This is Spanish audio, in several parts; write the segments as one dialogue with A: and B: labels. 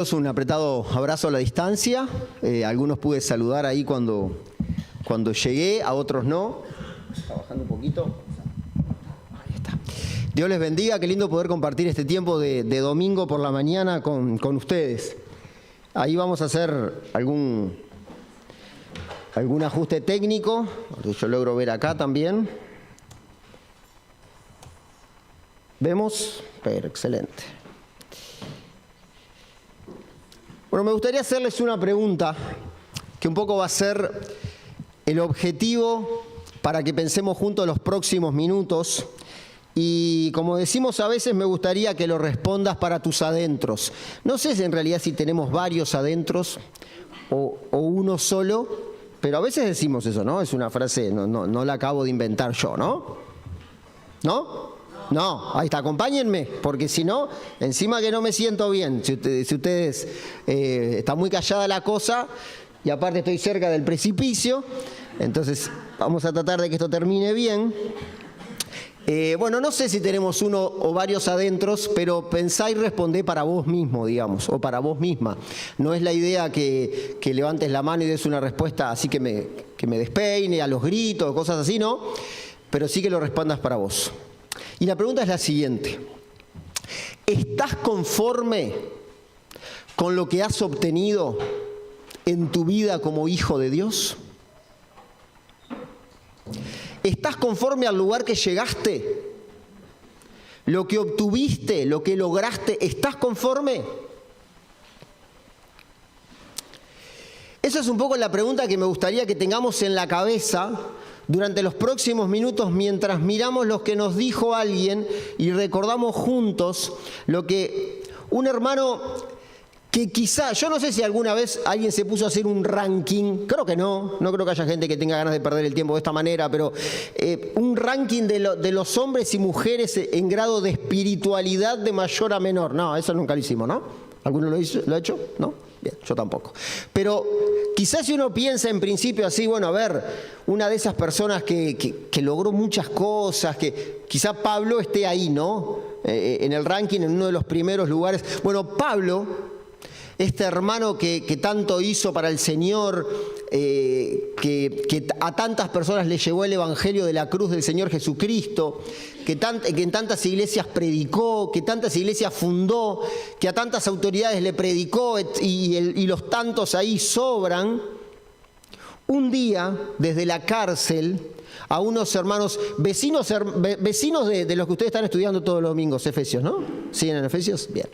A: Un apretado abrazo a la distancia. Algunos pude saludar ahí cuando llegué, a otros no. Está bajando un poquito. Ahí está. Dios les bendiga, qué lindo poder compartir este tiempo de domingo por la mañana con ustedes. Ahí vamos a hacer algún ajuste técnico. Yo logro ver acá también. ¿Vemos? Pero excelente. Bueno, me gustaría hacerles una pregunta que un poco va a ser el objetivo para que pensemos juntos los próximos minutos. Y como decimos a veces, me gustaría que lo respondas para tus adentros. No sé si en realidad si tenemos varios adentros o uno solo, pero a veces decimos eso, ¿no? Es una frase, no la acabo de inventar yo, ¿no? ¿No? No, ahí está, acompáñenme, porque si no, encima que no me siento bien, si ustedes está muy callada la cosa y aparte estoy cerca del precipicio, entonces vamos a tratar de que esto termine bien. Bueno, no sé si tenemos uno o varios adentros, pero pensá y respondé para vos mismo, digamos, o para vos misma. No es la idea que levantes la mano y des una respuesta así que me despeine, a los gritos, cosas así, ¿no? Pero sí que lo respondas para vos. Y la pregunta es la siguiente: ¿estás conforme con lo que has obtenido en tu vida como hijo de Dios? ¿Estás conforme al lugar que llegaste? ¿Lo que obtuviste, lo que lograste, estás conforme? Esa es un poco la pregunta que me gustaría que tengamos en la cabeza durante los próximos minutos mientras miramos lo que nos dijo alguien y recordamos juntos lo que un hermano que quizá, yo no sé si alguna vez alguien se puso a hacer un ranking, creo que no creo que haya gente que tenga ganas de perder el tiempo de esta manera, pero un ranking de los hombres y mujeres en grado de espiritualidad de mayor a menor. No, eso nunca lo hicimos, ¿no? ¿Alguno lo ha hecho? ¿No? Bien, yo tampoco. Pero quizás si uno piensa en principio así, bueno, a ver, una de esas personas que logró muchas cosas, que quizá Pablo esté ahí, ¿no? En el ranking, en uno de los primeros lugares. Bueno, Pablo, este hermano que tanto hizo para el Señor, que a tantas personas le llevó el Evangelio de la cruz del Señor Jesucristo, que en tantas iglesias predicó, que tantas iglesias fundó, que a tantas autoridades le predicó y los tantos ahí sobran. Un día, desde la cárcel, a unos hermanos, vecinos de los que ustedes están estudiando todos los domingos, Efesios, ¿no? ¿Siguen en Efesios? Bien.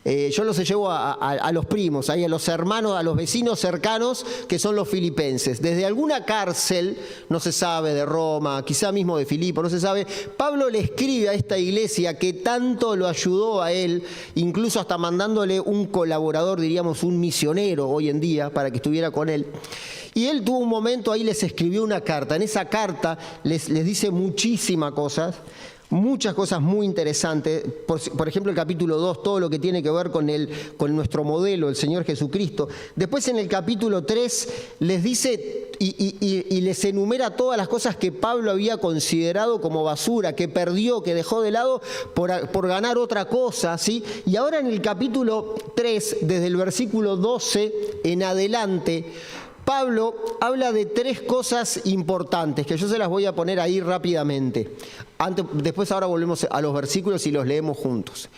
A: Yo los llevo a los primos, ahí a los hermanos, a los vecinos cercanos que son los filipenses. Desde alguna cárcel, no se sabe, de Roma, quizá mismo de Filipo, no se sabe, Pablo le escribe a esta iglesia que tanto lo ayudó a él, incluso hasta mandándole un colaborador, diríamos un misionero hoy en día, para que estuviera con él. Y él tuvo un momento ahí, les escribió una carta. En esa carta les dice muchísimas cosas. Muchas cosas muy interesantes, por ejemplo el capítulo 2, todo lo que tiene que ver con nuestro modelo, el Señor Jesucristo. Después en el capítulo 3 les dice y les enumera todas las cosas que Pablo había considerado como basura, que perdió, que dejó de lado por ganar otra cosa, ¿sí? Y ahora en el capítulo 3, desde el versículo 12 en adelante, Pablo habla de tres cosas importantes, que yo se las voy a poner ahí rápidamente. Después ahora volvemos a los versículos y los leemos juntos.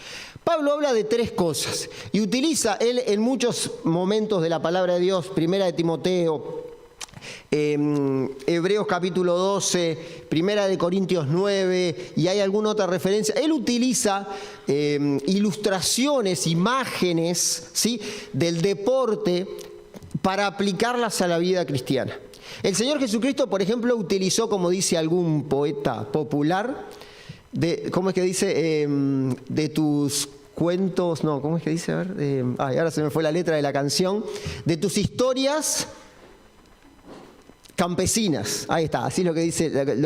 A: Pablo habla de tres cosas y utiliza él en muchos momentos de la palabra de Dios, Primera de Timoteo, Hebreos capítulo 12, Primera de Corintios 9 y hay alguna otra referencia. Él utiliza ilustraciones, imágenes, ¿sí?, del deporte para aplicarlas a la vida cristiana. El Señor Jesucristo, por ejemplo, utilizó, como dice algún poeta popular, ¿cómo es que dice? De tus cuentos, no, ¿cómo es que dice? A ver, ahora se me fue la letra de la canción. De tus historias campesinas, ahí está, así es lo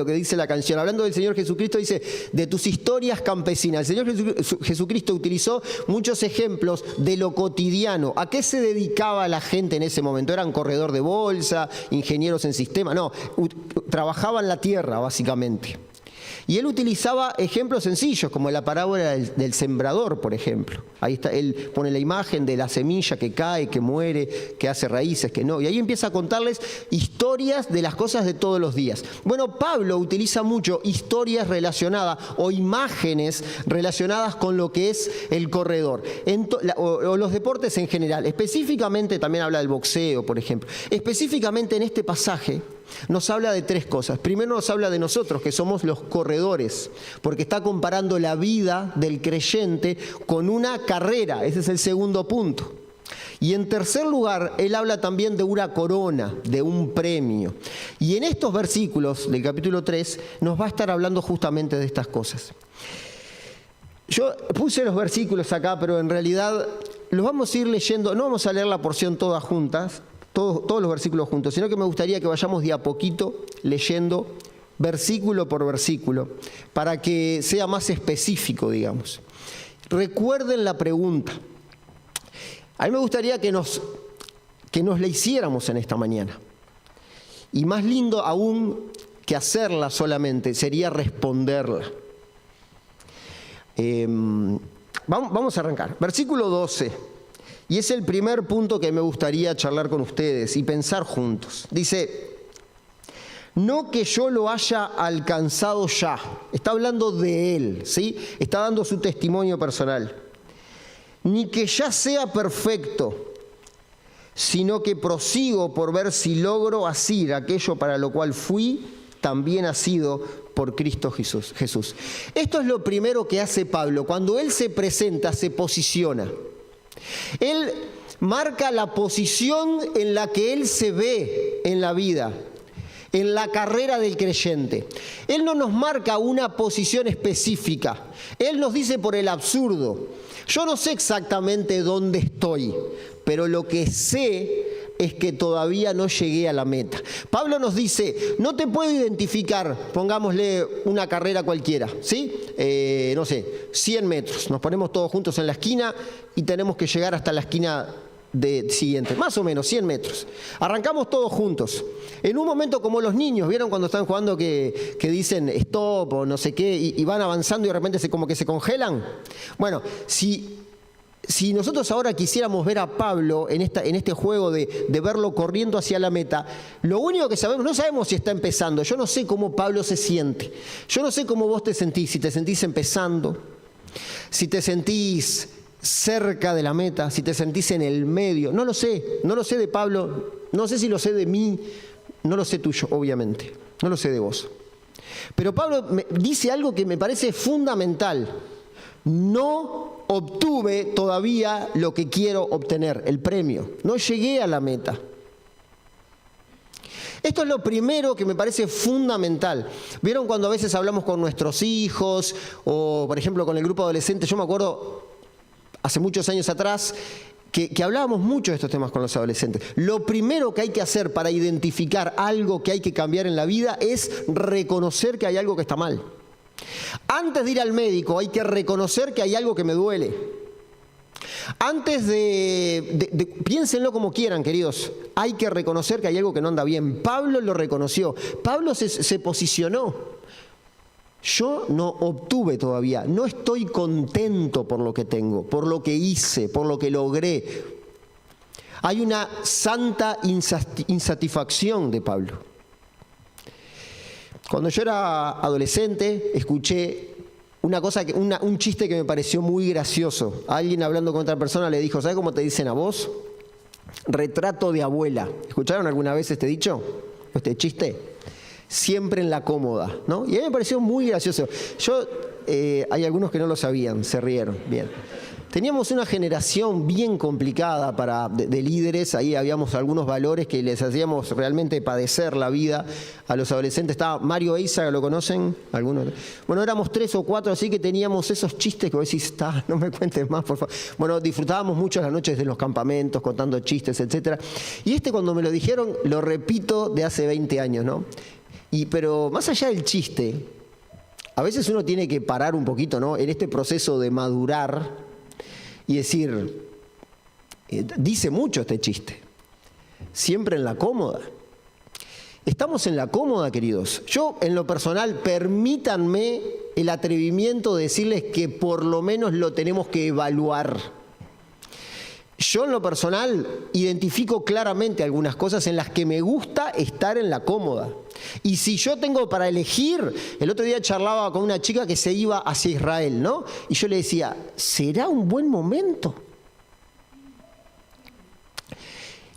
A: que dice la canción. Hablando del Señor Jesucristo, dice, de tus historias campesinas. El Señor Jesucristo utilizó muchos ejemplos de lo cotidiano. ¿A qué se dedicaba la gente en ese momento? ¿Eran corredor de bolsa, ingenieros en sistema? No, trabajaban la tierra, básicamente. Y él utilizaba ejemplos sencillos, como la parábola del sembrador, por ejemplo. Ahí está, él pone la imagen de la semilla que cae, que muere, que hace raíces, que no. Y ahí empieza a contarles historias de las cosas de todos los días. Bueno, Pablo utiliza mucho historias relacionadas o imágenes relacionadas con lo que es el corredor, o los deportes en general. Específicamente también habla del boxeo, por ejemplo. Específicamente en este pasaje nos habla de tres cosas. Primero nos habla de nosotros, que somos los corredores, porque está comparando la vida del creyente con una carrera. Ese es el segundo punto. Y en tercer lugar, él habla también de una corona, de un premio. Y en estos versículos del capítulo 3 nos va a estar hablando justamente de estas cosas. Yo puse los versículos acá, pero en realidad los vamos a ir leyendo. No vamos a leer la porción todas juntas, todos los versículos juntos, sino que me gustaría que vayamos de a poquito leyendo versículo por versículo, para que sea más específico, digamos. Recuerden la pregunta. A mí me gustaría que nos la hiciéramos en esta mañana. Y más lindo aún que hacerla solamente, sería responderla. Vamos a arrancar. Versículo 12. Y es el primer punto que me gustaría charlar con ustedes y pensar juntos. Dice, no que yo lo haya alcanzado ya. Está hablando de él, ¿sí? Está dando su testimonio personal. Ni que ya sea perfecto, sino que prosigo por ver si logro asir aquello para lo cual fui también asido por Cristo Jesús. Esto es lo primero que hace Pablo. Cuando él se presenta, se posiciona. Él marca la posición en la que él se ve en la vida, en la carrera del creyente. Él no nos marca una posición específica. Él nos dice por el absurdo. Yo no sé exactamente dónde estoy, pero lo que sé es que todavía no llegué a la meta. Pablo nos dice, no te puedo identificar, pongámosle una carrera cualquiera, ¿sí? No sé, 100 metros. Nos ponemos todos juntos en la esquina y tenemos que llegar hasta la esquina siguiente, más o menos 100 metros. Arrancamos todos juntos. En un momento como los niños, ¿vieron cuando están jugando que dicen stop o no sé qué y van avanzando y de repente como que se congelan? Bueno, si nosotros ahora quisiéramos ver a Pablo en este juego de verlo corriendo hacia la meta, lo único que sabemos, no sabemos si está empezando. Yo no sé cómo Pablo se siente. Yo no sé cómo vos te sentís, si te sentís empezando, si te sentís cerca de la meta, si te sentís en el medio. No lo sé de Pablo, no sé si lo sé de mí, no lo sé tuyo, obviamente, no lo sé de vos. Pero Pablo me dice algo que me parece fundamental. No obtuve todavía lo que quiero obtener, el premio. No llegué a la meta. Esto es lo primero que me parece fundamental. ¿Vieron cuando a veces hablamos con nuestros hijos o, por ejemplo, con el grupo adolescente? Yo me acuerdo hace muchos años atrás que hablábamos mucho de estos temas con los adolescentes. Lo primero que hay que hacer para identificar algo que hay que cambiar en la vida es reconocer que hay algo que está mal. Antes de ir al médico hay que reconocer que hay algo que me duele. Antes piénsenlo como quieran, queridos, hay que reconocer que hay algo que no anda bien. Pablo lo reconoció, Pablo se posicionó. Yo no obtuve todavía, no estoy contento por lo que tengo, por lo que hice, por lo que logré. Hay una santa insatisfacción de Pablo. Cuando yo era adolescente, escuché un chiste que me pareció muy gracioso. Alguien hablando con otra persona le dijo, ¿sabes cómo te dicen a vos? Retrato de abuela. ¿Escucharon alguna vez este dicho? ¿Este chiste? Siempre en la cómoda, ¿no? Y a mí me pareció muy gracioso. Hay algunos que no lo sabían, se rieron. Bien. Teníamos una generación bien complicada de líderes, ahí habíamos algunos valores que les hacíamos realmente padecer la vida a los adolescentes. Estaba Mario Eiza, ¿lo conocen? ¿Algunos? Bueno, éramos 3 o 4, así que teníamos esos chistes que vos decís, no me cuentes más, por favor. Bueno, disfrutábamos mucho las noches de los campamentos, contando chistes, etc. Y cuando me lo dijeron, lo repito de hace 20 años, ¿no? Pero más allá del chiste, a veces uno tiene que parar un poquito, ¿no? En este proceso de madurar y decir, dice mucho este chiste, siempre en la cómoda. Estamos en la cómoda, queridos. Yo, en lo personal, permítanme el atrevimiento de decirles que por lo menos lo tenemos que evaluar. Yo, en lo personal, identifico claramente algunas cosas en las que me gusta estar en la cómoda. Y si yo tengo para elegir, el otro día charlaba con una chica que se iba hacia Israel, ¿no? Y yo le decía, ¿será un buen momento?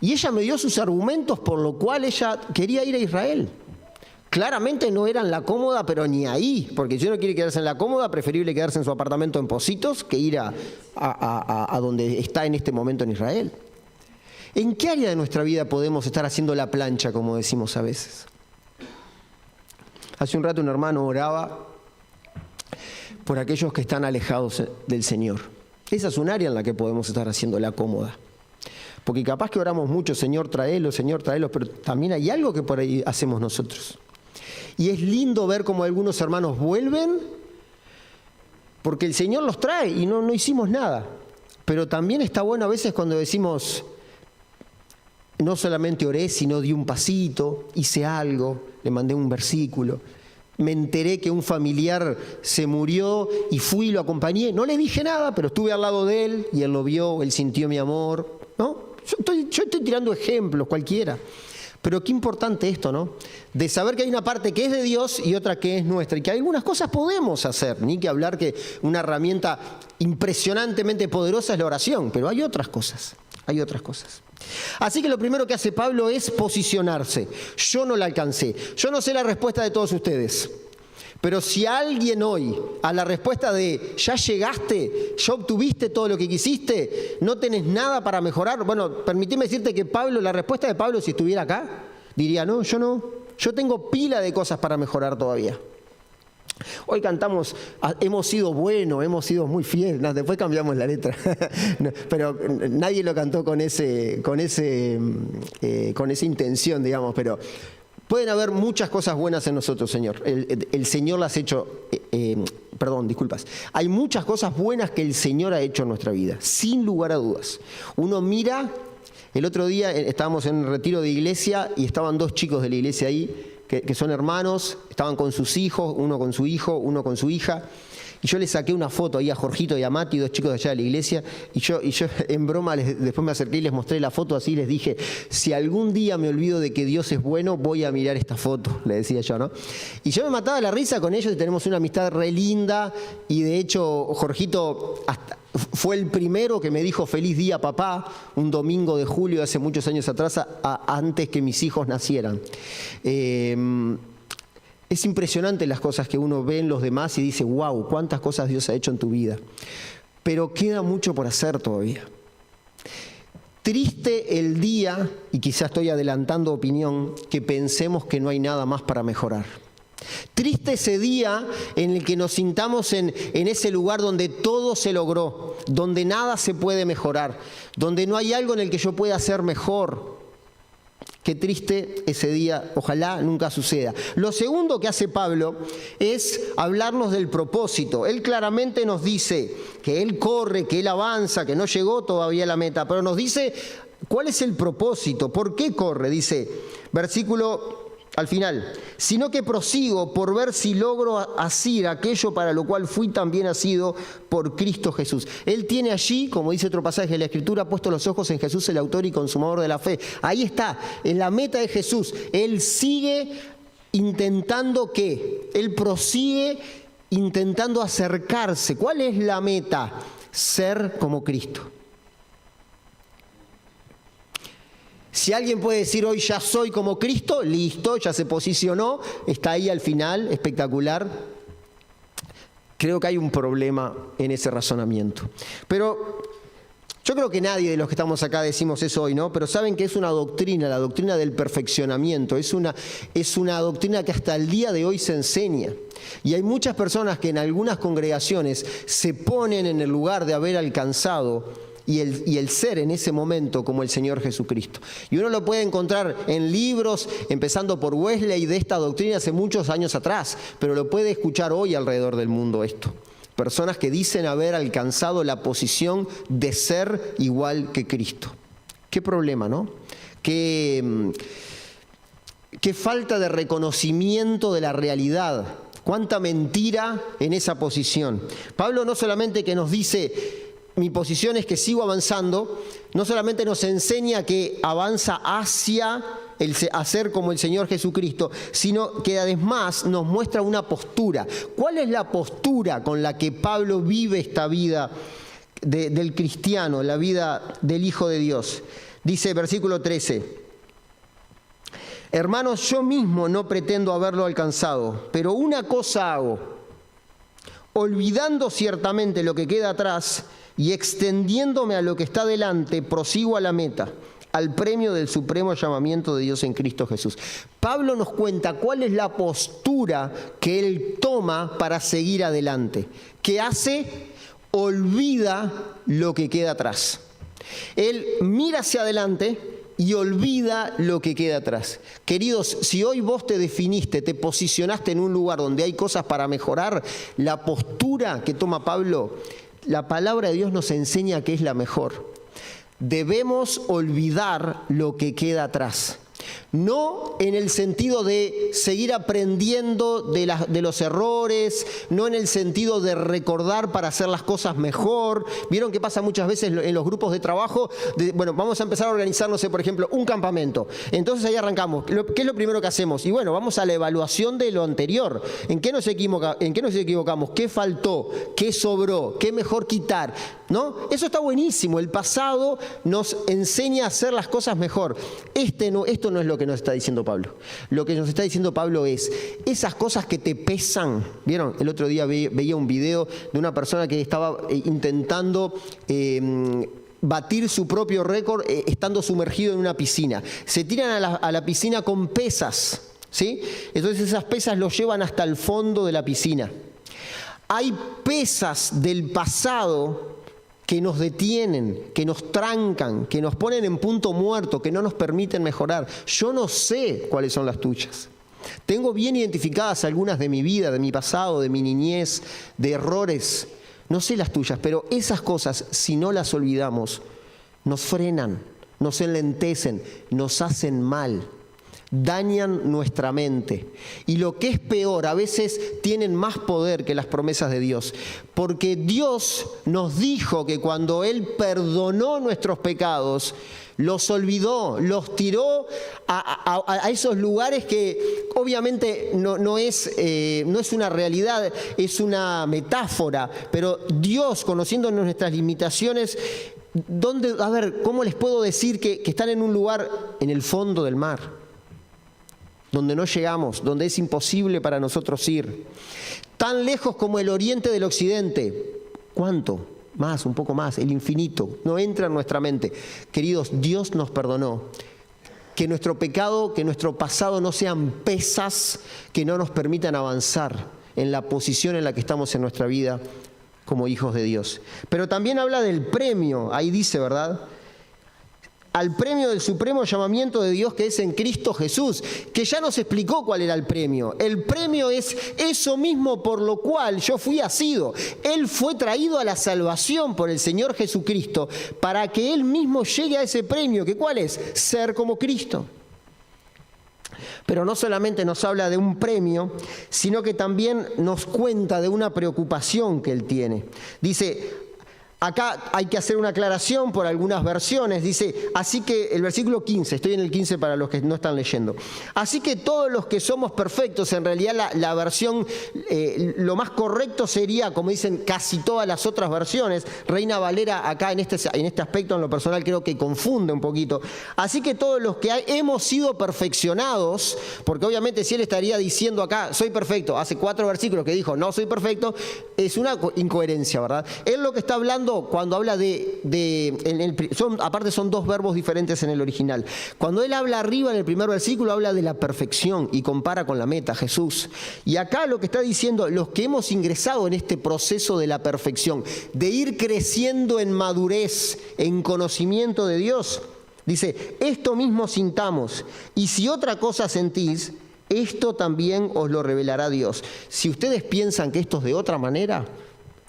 A: Y ella me dio sus argumentos por lo cual ella quería ir a Israel. Claramente no era en la cómoda, pero ni ahí, porque si uno quiere quedarse en la cómoda, preferible quedarse en su apartamento en Pocitos que ir a donde está en este momento en Israel. ¿En qué área de nuestra vida podemos estar haciendo la plancha, como decimos a veces? Hace un rato un hermano oraba por aquellos que están alejados del Señor. Esa es un área en la que podemos estar haciendo la cómoda. Porque capaz que oramos mucho, Señor, tráelos, pero también hay algo que por ahí hacemos nosotros. Y es lindo ver cómo algunos hermanos vuelven porque el Señor los trae y no hicimos nada. Pero también está bueno a veces cuando decimos, no solamente oré, sino di un pasito, hice algo, le mandé un versículo. Me enteré que un familiar se murió y fui y lo acompañé. No le dije nada, pero estuve al lado de él y él lo vio, él sintió mi amor, ¿no? Yo estoy tirando ejemplos, cualquiera. Pero qué importante esto, ¿no? De saber que hay una parte que es de Dios y otra que es nuestra. Y que algunas cosas podemos hacer. Ni que hablar que una herramienta impresionantemente poderosa es la oración. Pero hay otras cosas. Hay otras cosas. Así que lo primero que hace Pablo es posicionarse. Yo no la alcancé. Yo no sé la respuesta de todos ustedes. Pero si alguien hoy a la respuesta de ya llegaste, ya obtuviste todo lo que quisiste, no tenés nada para mejorar, bueno, permitime decirte que Pablo, la respuesta de Pablo si estuviera acá, diría no, yo tengo pila de cosas para mejorar todavía. Hoy cantamos, hemos sido buenos, hemos sido muy fieles, no, después cambiamos la letra, no, pero nadie lo cantó con esa intención, digamos, pero pueden haber muchas cosas buenas en nosotros, Señor. El Señor las ha hecho, disculpas. Hay muchas cosas buenas que el Señor ha hecho en nuestra vida, sin lugar a dudas. Uno mira, el otro día estábamos en un retiro de iglesia y estaban dos chicos de la iglesia ahí, que son hermanos, estaban con sus hijos, uno con su hijo, uno con su hija. Y yo les saqué una foto ahí a Jorgito y a Mati, dos chicos de allá de la iglesia, y yo en broma después me acerqué y les mostré la foto así, les dije, si algún día me olvido de que Dios es bueno, voy a mirar esta foto, le decía yo, ¿no? Y yo me mataba la risa con ellos y tenemos una amistad re linda, y de hecho Jorgito fue el primero que me dijo feliz día papá, un domingo de julio hace muchos años atrás, antes que mis hijos nacieran. Es impresionante las cosas que uno ve en los demás y dice, wow, cuántas cosas Dios ha hecho en tu vida. Pero queda mucho por hacer todavía. Triste el día, y quizás estoy adelantando opinión, que pensemos que no hay nada más para mejorar. Triste ese día en el que nos sintamos en ese lugar donde todo se logró, donde nada se puede mejorar, donde no hay algo en el que yo pueda hacer mejor. Qué triste ese día, ojalá nunca suceda. Lo segundo que hace Pablo es hablarnos del propósito. Él claramente nos dice que él corre, que él avanza, que no llegó todavía a la meta, pero nos dice cuál es el propósito, por qué corre. Dice, versículo al final, sino que prosigo por ver si logro asir aquello para lo cual fui también asido por Cristo Jesús. Él tiene allí, como dice otro pasaje de la Escritura, puesto los ojos en Jesús, el autor y consumador de la fe. Ahí está, en la meta de Jesús. Él sigue intentando ¿qué? Él prosigue intentando acercarse. ¿Cuál es la meta? Ser como Cristo. Si alguien puede decir hoy ya soy como Cristo, listo, ya se posicionó, está ahí al final, espectacular. Creo que hay un problema en ese razonamiento. Pero yo creo que nadie de los que estamos acá decimos eso hoy, ¿no? Pero saben que es una doctrina, la doctrina del perfeccionamiento. Es una doctrina que hasta el día de hoy se enseña. Y hay muchas personas que en algunas congregaciones se ponen en el lugar de haber alcanzado y el ser en ese momento como el Señor Jesucristo. Y uno lo puede encontrar en libros, empezando por Wesley, de esta doctrina hace muchos años atrás, pero lo puede escuchar hoy alrededor del mundo esto. Personas que dicen haber alcanzado la posición de ser igual que Cristo. Qué problema, ¿no? Qué Qué falta de reconocimiento de la realidad. Cuánta mentira en esa posición. Pablo no solamente que nos dice, mi posición es que sigo avanzando, no solamente nos enseña que avanza hacia el hacer como el Señor Jesucristo, sino que además nos muestra una postura. ¿Cuál es la postura con la que Pablo vive esta vida del cristiano, la vida del Hijo de Dios? Dice versículo 13. Hermanos, yo mismo no pretendo haberlo alcanzado, pero una cosa hago, olvidando ciertamente lo que queda atrás y extendiéndome a lo que está delante, prosigo a la meta, al premio del supremo llamamiento de Dios en Cristo Jesús. Pablo nos cuenta cuál es la postura que él toma para seguir adelante. ¿Qué hace? Olvida lo que queda atrás. Él mira hacia adelante y olvida lo que queda atrás. Queridos, si hoy vos te definiste, te posicionaste en un lugar donde hay cosas para mejorar, la postura que toma Pablo, la palabra de Dios nos enseña que es la mejor. Debemos olvidar lo que queda atrás. No en el sentido de seguir aprendiendo de los errores, no en el sentido de recordar para hacer las cosas mejor. ¿Vieron qué pasa muchas veces en los grupos de trabajo? Bueno, vamos a empezar a organizar, no sé, por ejemplo, un campamento. Entonces ahí arrancamos. ¿Qué es lo primero que hacemos? Y bueno, vamos a la evaluación de lo anterior. ¿En qué nos equivocamos? ¿Qué faltó? ¿Qué sobró? ¿Qué mejor quitar? ¿No? Eso está buenísimo. El pasado nos enseña a hacer las cosas mejor. Esto no es lo que nos está diciendo Pablo. Lo que nos está diciendo Pablo es esas cosas que te pesan. ¿Vieron? El otro día veía un video de una persona que estaba intentando batir su propio récord estando sumergido en una piscina. Se tiran a la piscina con pesas, ¿sí? Entonces esas pesas los llevan hasta el fondo de la piscina. Hay pesas del pasado que nos detienen, que nos trancan, que nos ponen en punto muerto, que no nos permiten mejorar. Yo no sé cuáles son las tuyas. Tengo bien identificadas algunas de mi vida, de mi pasado, de mi niñez, de errores. No sé las tuyas, pero esas cosas, si no las olvidamos, nos frenan, nos enlentecen, nos hacen mal. Dañan nuestra mente. Y lo que es peor, a veces tienen más poder que las promesas de Dios. Porque Dios nos dijo que cuando Él perdonó nuestros pecados, los olvidó, los tiró a esos lugares que obviamente no es una realidad, es una metáfora. Pero Dios, conociendo nuestras limitaciones, ¿cómo les puedo decir que están en un lugar en el fondo del mar? Donde no llegamos, donde es imposible para nosotros ir. Tan lejos como el oriente del occidente. ¿Cuánto? Más, un poco más, el infinito. No entra en nuestra mente. Queridos, Dios nos perdonó. Que nuestro pecado, que nuestro pasado no sean pesas que no nos permitan avanzar en la posición en la que estamos en nuestra vida como hijos de Dios. Pero también habla del premio, ahí dice, ¿verdad? Al premio del supremo llamamiento de Dios que es en Cristo Jesús, que ya nos explicó cuál era el premio. El premio es eso mismo por lo cual yo fui asido. Él fue traído a la salvación por el Señor Jesucristo para que Él mismo llegue a ese premio, que ¿cuál es? Ser como Cristo. Pero no solamente nos habla de un premio, sino que también nos cuenta de una preocupación que Él tiene. Dice, acá hay que hacer una aclaración por algunas versiones. Dice, así que el versículo 15, estoy en el 15 para los que no están leyendo. Así que todos los que somos perfectos, en realidad la versión, lo más correcto sería, como dicen casi todas las otras versiones, Reina Valera acá en este aspecto en lo personal creo que confunde un poquito. Así que todos los que hemos sido perfeccionados, porque obviamente si él estaría diciendo acá, soy perfecto, hace 4 versículos que dijo, no soy perfecto, es una incoherencia, ¿verdad? Él lo que está hablando cuando habla aparte son 2 verbos diferentes en el original. Cuando él habla arriba en el primer versículo, habla de la perfección y compara con la meta, Jesús. Y acá lo que está diciendo, los que hemos ingresado en este proceso de la perfección, de ir creciendo en madurez, en conocimiento de Dios, dice, esto mismo sintamos, y si otra cosa sentís, esto también os lo revelará Dios. Si ustedes piensan que esto es de otra manera,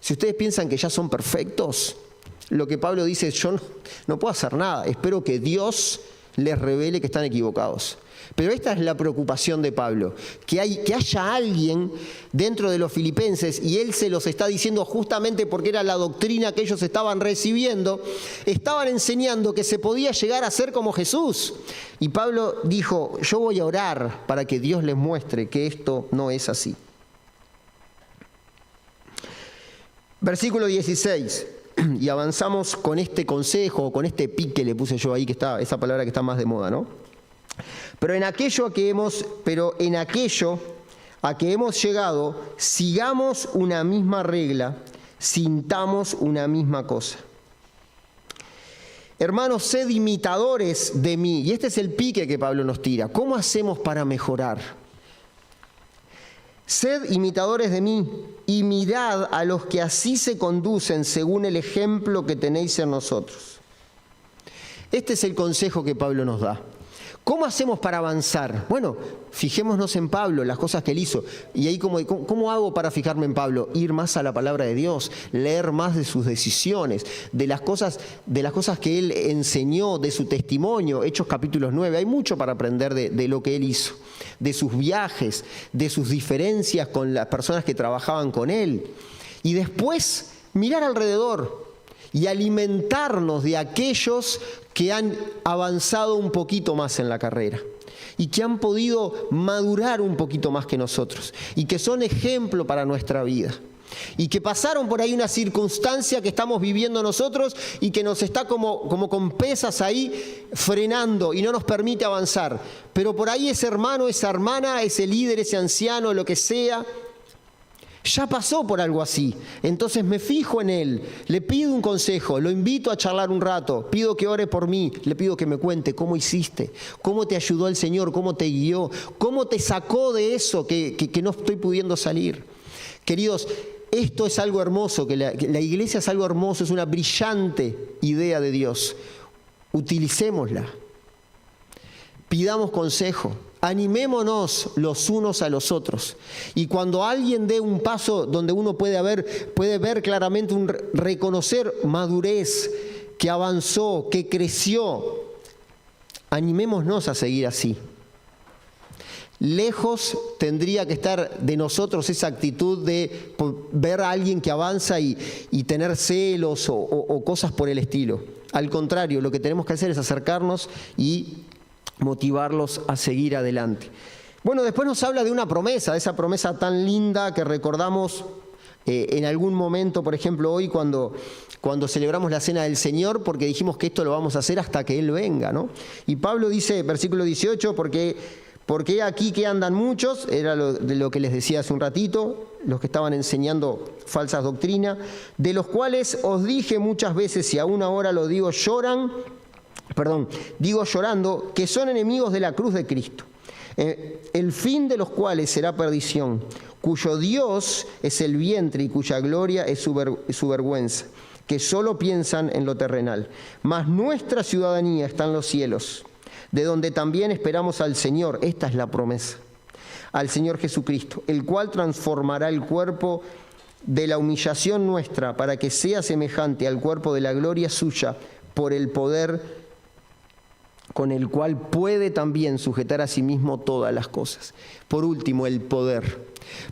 A: si ustedes piensan que ya son perfectos, lo que Pablo dice es, yo no puedo hacer nada. Espero que Dios les revele que están equivocados. Pero esta es la preocupación de Pablo, que haya alguien dentro de los filipenses, y él se los está diciendo justamente porque era la doctrina que ellos estaban recibiendo, estaban enseñando que se podía llegar a ser como Jesús. Y Pablo dijo, yo voy a orar para que Dios les muestre que esto no es así. Versículo 16, y avanzamos con este consejo, con este pique le puse yo ahí, que está esa palabra que está más de moda, ¿no? Pero en aquello a que hemos llegado, sigamos una misma regla, sintamos una misma cosa. Hermanos, sed imitadores de mí. Y este es el pique que Pablo nos tira. ¿Cómo hacemos para mejorar? Sed imitadores de mí y mirad a los que así se conducen según el ejemplo que tenéis en nosotros. Este es el consejo que Pablo nos da. ¿Cómo hacemos para avanzar? Bueno, fijémonos en Pablo, las cosas que él hizo. Y ahí, ¿cómo hago para fijarme en Pablo? Ir más a la palabra de Dios, leer más de sus decisiones, de las cosas que él enseñó, de su testimonio. Hechos capítulo 9, hay mucho para aprender de lo que él hizo, de sus viajes, de sus diferencias con las personas que trabajaban con él. Y después, mirar alrededor y alimentarnos de aquellos que han avanzado un poquito más en la carrera y que han podido madurar un poquito más que nosotros y que son ejemplo para nuestra vida y que pasaron por ahí una circunstancia que estamos viviendo nosotros y que nos está como con pesas ahí frenando y no nos permite avanzar. Pero por ahí ese hermano, esa hermana, ese líder, ese anciano, lo que sea, ya pasó por algo así. Entonces me fijo en él, le pido un consejo, lo invito a charlar un rato, pido que ore por mí, le pido que me cuente cómo hiciste, cómo te ayudó el Señor, cómo te guió, cómo te sacó de eso que no estoy pudiendo salir. Queridos, esto es algo hermoso, que la iglesia es algo hermoso, es una brillante idea de Dios. Utilicémosla, pidamos consejo. Animémonos los unos a los otros. Y cuando alguien dé un paso donde uno puede ver claramente reconocer madurez, que avanzó, que creció, animémonos a seguir así. Lejos tendría que estar de nosotros esa actitud de ver a alguien que avanza y tener celos o cosas por el estilo. Al contrario, lo que tenemos que hacer es acercarnos y motivarlos a seguir adelante. Bueno, después nos habla de una promesa, de esa promesa tan linda que recordamos en algún momento, por ejemplo, hoy cuando celebramos la Cena del Señor, porque dijimos que esto lo vamos a hacer hasta que Él venga, ¿no? Y Pablo dice, versículo 18, porque aquí que andan muchos, era de lo que les decía hace un ratito, los que estaban enseñando falsas doctrinas, de los cuales os dije muchas veces y aún ahora lo digo, digo llorando, que son enemigos de la cruz de Cristo, el fin de los cuales será perdición, cuyo Dios es el vientre y cuya gloria es su vergüenza, que solo piensan en lo terrenal. Mas nuestra ciudadanía está en los cielos, de donde también esperamos al Señor, esta es la promesa, al Señor Jesucristo, el cual transformará el cuerpo de la humillación nuestra para que sea semejante al cuerpo de la gloria suya por el poder con el cual puede también sujetar a sí mismo todas las cosas. Por último, el poder.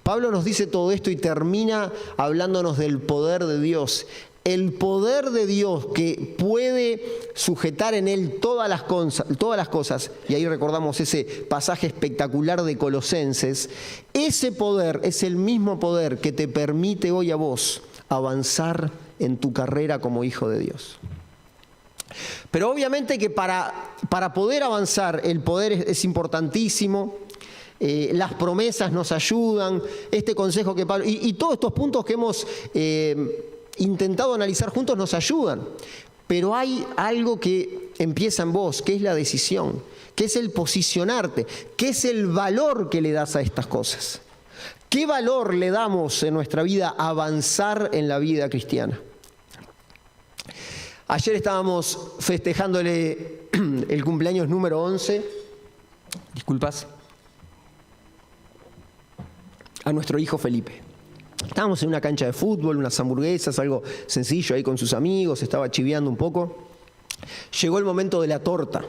A: Pablo nos dice todo esto y termina hablándonos del poder de Dios. El poder de Dios que puede sujetar en él todas las cosas, y ahí recordamos ese pasaje espectacular de Colosenses, ese poder es el mismo poder que te permite hoy a vos avanzar en tu carrera como hijo de Dios. Pero obviamente que para poder avanzar el poder es importantísimo, las promesas nos ayudan, este consejo que Pablo, y todos estos puntos que hemos intentado analizar juntos nos ayudan. Pero hay algo que empieza en vos, que es la decisión, que es el posicionarte, que es el valor que le das a estas cosas. ¿Qué valor le damos en nuestra vida a avanzar en la vida cristiana? Ayer estábamos festejándole el cumpleaños número 11, a nuestro hijo Felipe. Estábamos en una cancha de fútbol, unas hamburguesas, algo sencillo ahí con sus amigos, estaba chiveando un poco. Llegó el momento de la torta.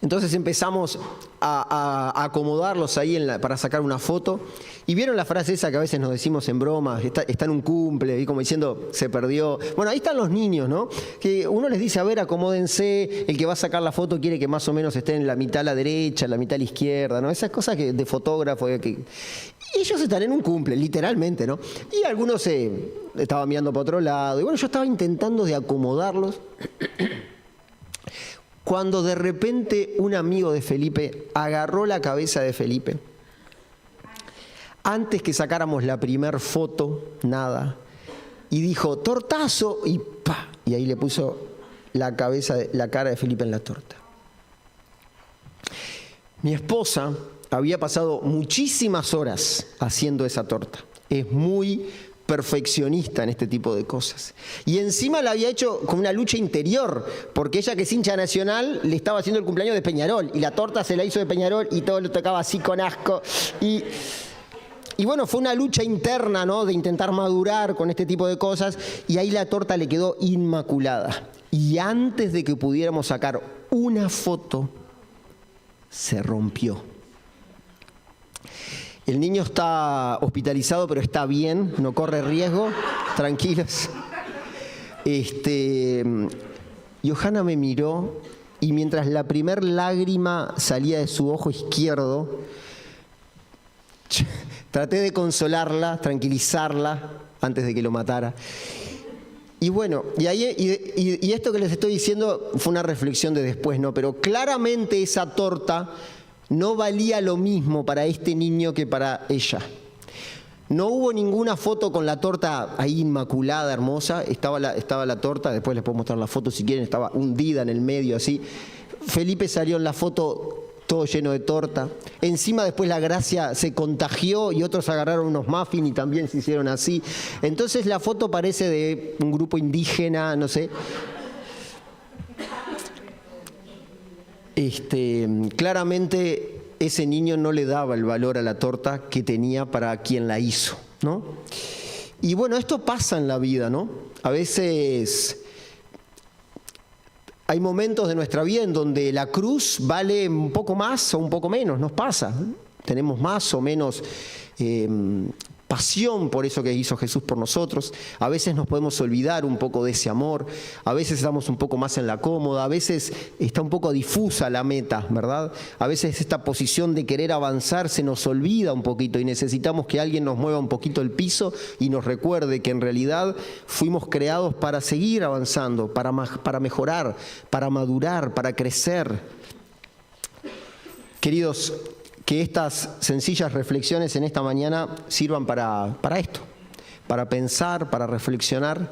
A: Entonces empezamos a acomodarlos ahí para sacar una foto. Y vieron la frase esa que a veces nos decimos en broma, está en un cumple, y como diciendo, se perdió. Bueno, ahí están los niños, ¿no? Que uno les dice, a ver, acomódense, el que va a sacar la foto quiere que más o menos estén en la mitad a la derecha, la mitad a la izquierda, ¿no? Esas cosas de fotógrafo. Y ellos están en un cumple, literalmente, ¿no? Y algunos estaban mirando para otro lado. Y bueno, yo estaba intentando de acomodarlos. Cuando de repente un amigo de Felipe agarró la cabeza de Felipe, antes que sacáramos la primer foto, nada, y dijo, tortazo, y ¡pa! Y ahí le puso la cara de Felipe en la torta. Mi esposa había pasado muchísimas horas haciendo esa torta. Es muy perfeccionista en este tipo de cosas. Y encima la había hecho con una lucha interior, porque ella, que es hincha Nacional, le estaba haciendo el cumpleaños de Peñarol, y la torta se la hizo de Peñarol y todo lo tocaba así con asco. Y bueno, fue una lucha interna, ¿no?, de intentar madurar con este tipo de cosas, y ahí la torta le quedó inmaculada. Y antes de que pudiéramos sacar una foto, se rompió. El niño está hospitalizado, pero está bien, no corre riesgo, tranquilos. Johanna me miró y mientras la primer lágrima salía de su ojo izquierdo, traté de consolarla, tranquilizarla antes de que lo matara. Y bueno, y esto que les estoy diciendo fue una reflexión de después, ¿no? Pero claramente esa torta no valía lo mismo para este niño que para ella. No hubo ninguna foto con la torta ahí inmaculada, hermosa. Estaba la torta, después les puedo mostrar la foto si quieren, estaba hundida en el medio así. Felipe salió en la foto todo lleno de torta. Encima después la gracia se contagió y otros agarraron unos muffins y también se hicieron así. Entonces la foto parece de un grupo indígena, no sé. Claramente ese niño no le daba el valor a la torta que tenía para quien la hizo, ¿no? Y bueno, esto pasa en la vida, ¿no? A veces hay momentos de nuestra vida en donde la cruz vale un poco más o un poco menos, nos pasa. Tenemos más o menos pasión por eso que hizo Jesús por nosotros. A veces nos podemos olvidar un poco de ese amor, a veces estamos un poco más en la cómoda, a veces está un poco difusa la meta, ¿verdad? A veces esta posición de querer avanzar se nos olvida un poquito y necesitamos que alguien nos mueva un poquito el piso y nos recuerde que en realidad fuimos creados para seguir avanzando, para mejorar, para madurar, para crecer. Queridos, que estas sencillas reflexiones en esta mañana sirvan para esto, para pensar, para reflexionar.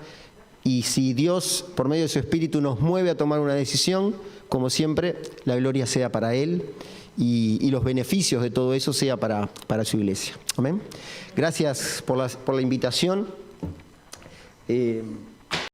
A: Y si Dios, por medio de su Espíritu, nos mueve a tomar una decisión, como siempre, la gloria sea para Él y los beneficios de todo eso sea para su iglesia. Amén. Gracias por la invitación.